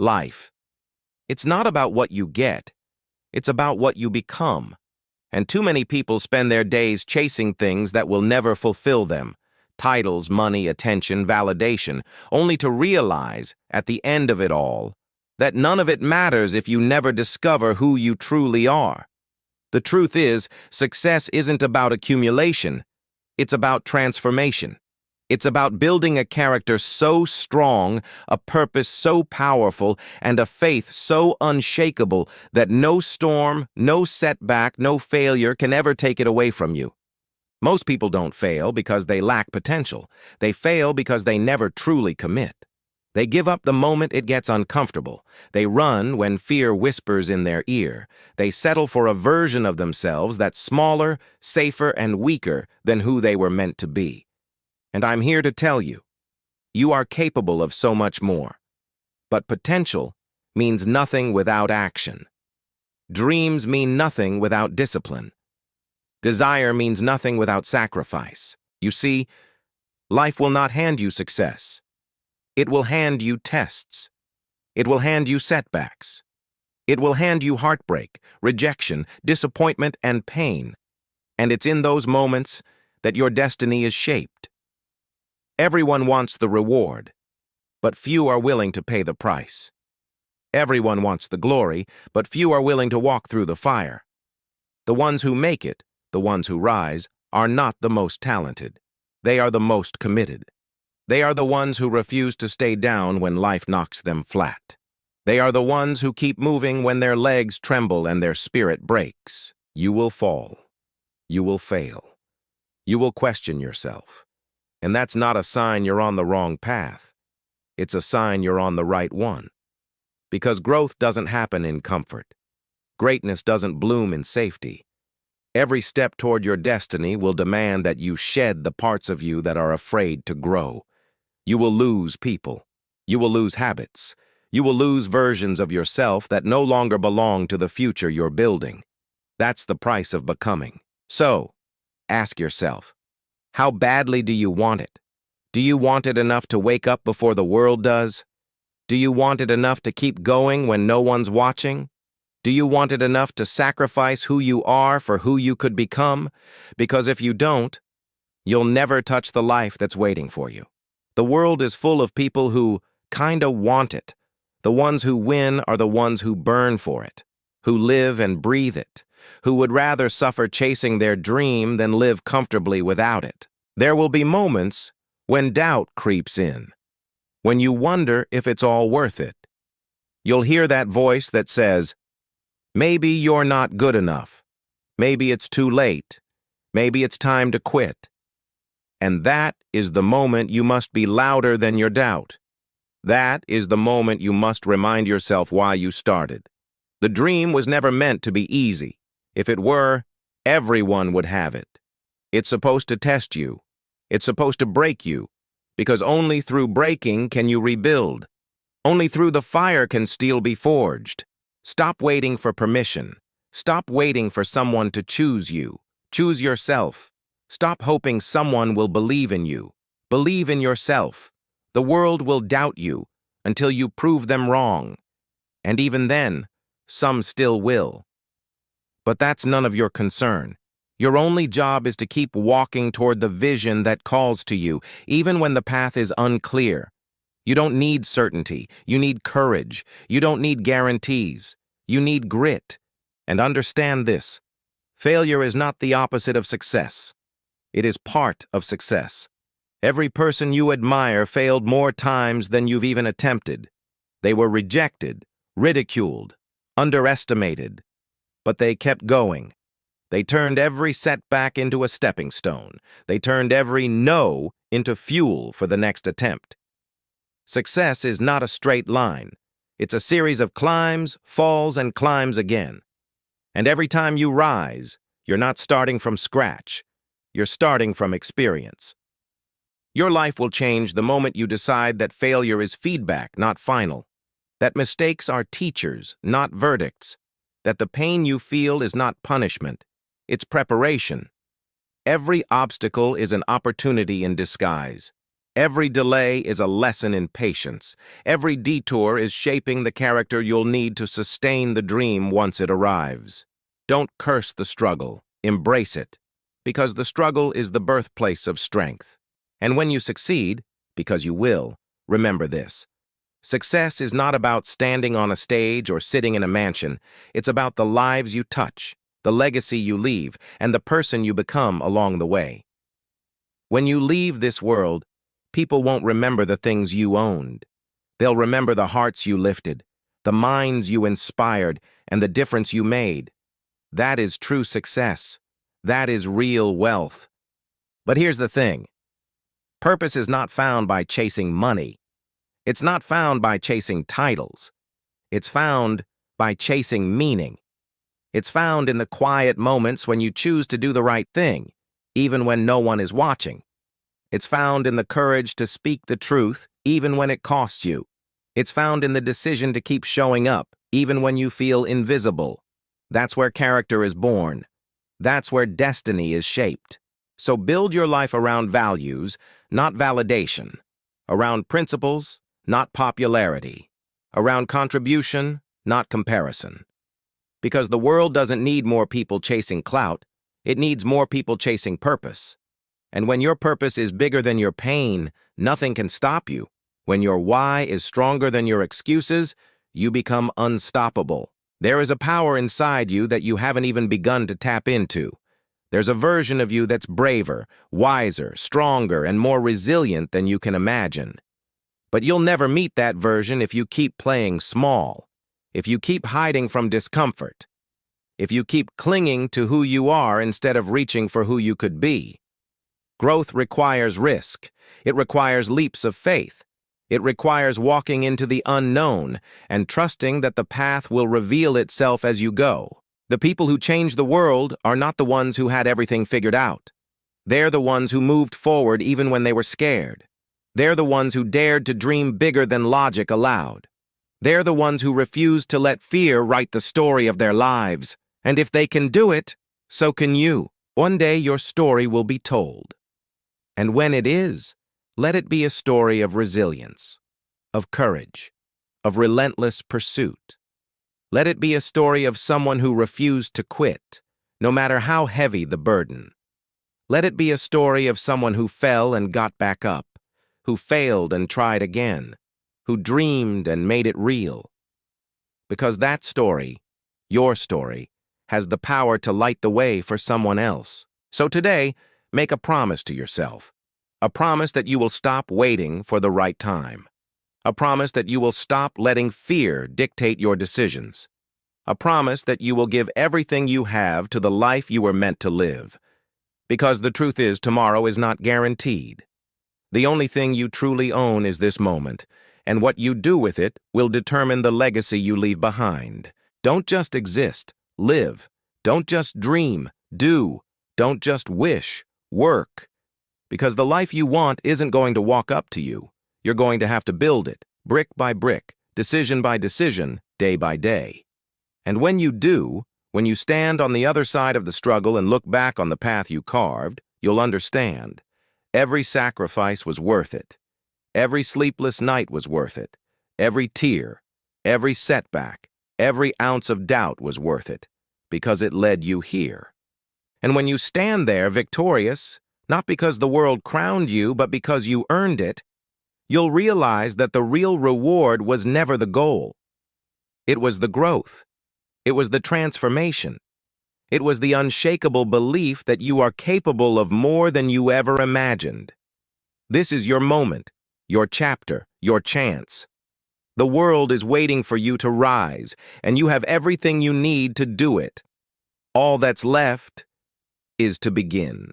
life. It's not about what you get, it's about what you become. And too many people spend their days chasing things that will never fulfill them. Titles, money, attention, validation, only to realize, at the end of it all, that none of it matters if you never discover who you truly are. The truth is, success isn't about accumulation. It's about transformation. It's about building a character so strong, a purpose so powerful, and a faith so unshakable that no storm, no setback, no failure can ever take it away from you. Most people don't fail because they lack potential. They fail because they never truly commit. They give up the moment it gets uncomfortable. They run when fear whispers in their ear. They settle for a version of themselves that's smaller, safer, and weaker than who they were meant to be. And I'm here to tell you, you are capable of so much more. But potential means nothing without action. Dreams mean nothing without discipline. Desire means nothing without sacrifice. You see, life will not hand you success. It will hand you tests. It will hand you setbacks. It will hand you heartbreak, rejection, disappointment, and pain. And it's in those moments that your destiny is shaped. Everyone wants the reward, but few are willing to pay the price. Everyone wants the glory, but few are willing to walk through the fire. The ones who make it, the ones who rise, are not the most talented. They are the most committed. They are the ones who refuse to stay down when life knocks them flat. They are the ones who keep moving when their legs tremble and their spirit breaks. You will fall. You will fail. You will question yourself. And that's not a sign you're on the wrong path. It's a sign you're on the right one. Because growth doesn't happen in comfort. Greatness doesn't bloom in safety. Every step toward your destiny will demand that you shed the parts of you that are afraid to grow. You will lose people. You will lose habits. You will lose versions of yourself that no longer belong to the future you're building. That's the price of becoming. So, ask yourself, how badly do you want it? Do you want it enough to wake up before the world does? Do you want it enough to keep going when no one's watching? Do you want it enough to sacrifice who you are for who you could become? Because if you don't, you'll never touch the life that's waiting for you. The world is full of people who kinda want it. The ones who win are the ones who burn for it, who live and breathe it, who would rather suffer chasing their dream than live comfortably without it. There will be moments when doubt creeps in, when you wonder if it's all worth it. You'll hear that voice that says, maybe you're not good enough. Maybe it's too late. Maybe it's time to quit. And that is the moment you must be louder than your doubt. That is the moment you must remind yourself why you started. The dream was never meant to be easy. If it were, everyone would have it. It's supposed to test you. It's supposed to break you, because only through breaking can you rebuild. Only through the fire can steel be forged. Stop waiting for permission. Stop waiting for someone to choose you. Choose yourself. Stop hoping someone will believe in you. Believe in yourself. The world will doubt you until you prove them wrong. And even then, some still will. But that's none of your concern. Your only job is to keep walking toward the vision that calls to you, even when the path is unclear. You don't need certainty. You need courage. You don't need guarantees. You need grit. And understand this. Failure is not the opposite of success. It is part of success. Every person you admire failed more times than you've even attempted. They were rejected, ridiculed, underestimated. But they kept going. They turned every setback into a stepping stone. They turned every no into fuel for the next attempt. Success is not a straight line. It's a series of climbs, falls, and climbs again. And every time you rise, you're not starting from scratch. You're starting from experience. Your life will change the moment you decide that failure is feedback, not final. That mistakes are teachers, not verdicts. That the pain you feel is not punishment. It's preparation. Every obstacle is an opportunity in disguise. Every delay is a lesson in patience. Every detour is shaping the character you'll need to sustain the dream once it arrives. Don't curse the struggle. Embrace it. Because the struggle is the birthplace of strength. And when you succeed, because you will, remember this. Success is not about standing on a stage or sitting in a mansion. It's about the lives you touch, the legacy you leave, and the person you become along the way. When you leave this world, people won't remember the things you owned. They'll remember the hearts you lifted, the minds you inspired, and the difference you made. That is true success. That is real wealth. But here's the thing. Purpose is not found by chasing money. It's not found by chasing titles. It's found by chasing meaning. It's found in the quiet moments when you choose to do the right thing, even when no one is watching. It's found in the courage to speak the truth, even when it costs you. It's found in the decision to keep showing up, even when you feel invisible. That's where character is born. That's where destiny is shaped. So build your life around values, not validation. Around principles, not popularity. Around contribution, not comparison. Because the world doesn't need more people chasing clout, it needs more people chasing purpose. And when your purpose is bigger than your pain, nothing can stop you. When your why is stronger than your excuses, you become unstoppable. There is a power inside you that you haven't even begun to tap into. There's a version of you that's braver, wiser, stronger, and more resilient than you can imagine. But you'll never meet that version if you keep playing small, if you keep hiding from discomfort, if you keep clinging to who you are instead of reaching for who you could be. Growth requires risk. It requires leaps of faith. It requires walking into the unknown and trusting that the path will reveal itself as you go. The people who change the world are not the ones who had everything figured out. They're the ones who moved forward even when they were scared. They're the ones who dared to dream bigger than logic allowed. They're the ones who refused to let fear write the story of their lives. And if they can do it, so can you. One day your story will be told. And when it is, let it be a story of resilience, of courage, of relentless pursuit. Let it be a story of someone who refused to quit, no matter how heavy the burden. Let it be a story of someone who fell and got back up, who failed and tried again, who dreamed and made it real. Because that story, your story, has the power to light the way for someone else. So today, make a promise to yourself. A promise that you will stop waiting for the right time. A promise that you will stop letting fear dictate your decisions. A promise that you will give everything you have to the life you were meant to live. Because the truth is, tomorrow is not guaranteed. The only thing you truly own is this moment, and what you do with it will determine the legacy you leave behind. Don't just exist, live. Don't just dream, do. Don't just wish, work. Because the life you want isn't going to walk up to you. You're going to have to build it, brick by brick, decision by decision, day by day. And when you do, when you stand on the other side of the struggle and look back on the path you carved, you'll understand. Every sacrifice was worth it. Every sleepless night was worth it. Every tear, every setback, every ounce of doubt was worth it, because it led you here. And when you stand there victorious, not because the world crowned you, but because you earned it, you'll realize that the real reward was never the goal. It was the growth. It was the transformation. It was the unshakable belief that you are capable of more than you ever imagined. This is your moment, your chapter, your chance. The world is waiting for you to rise, and you have everything you need to do it. All that's left is to begin.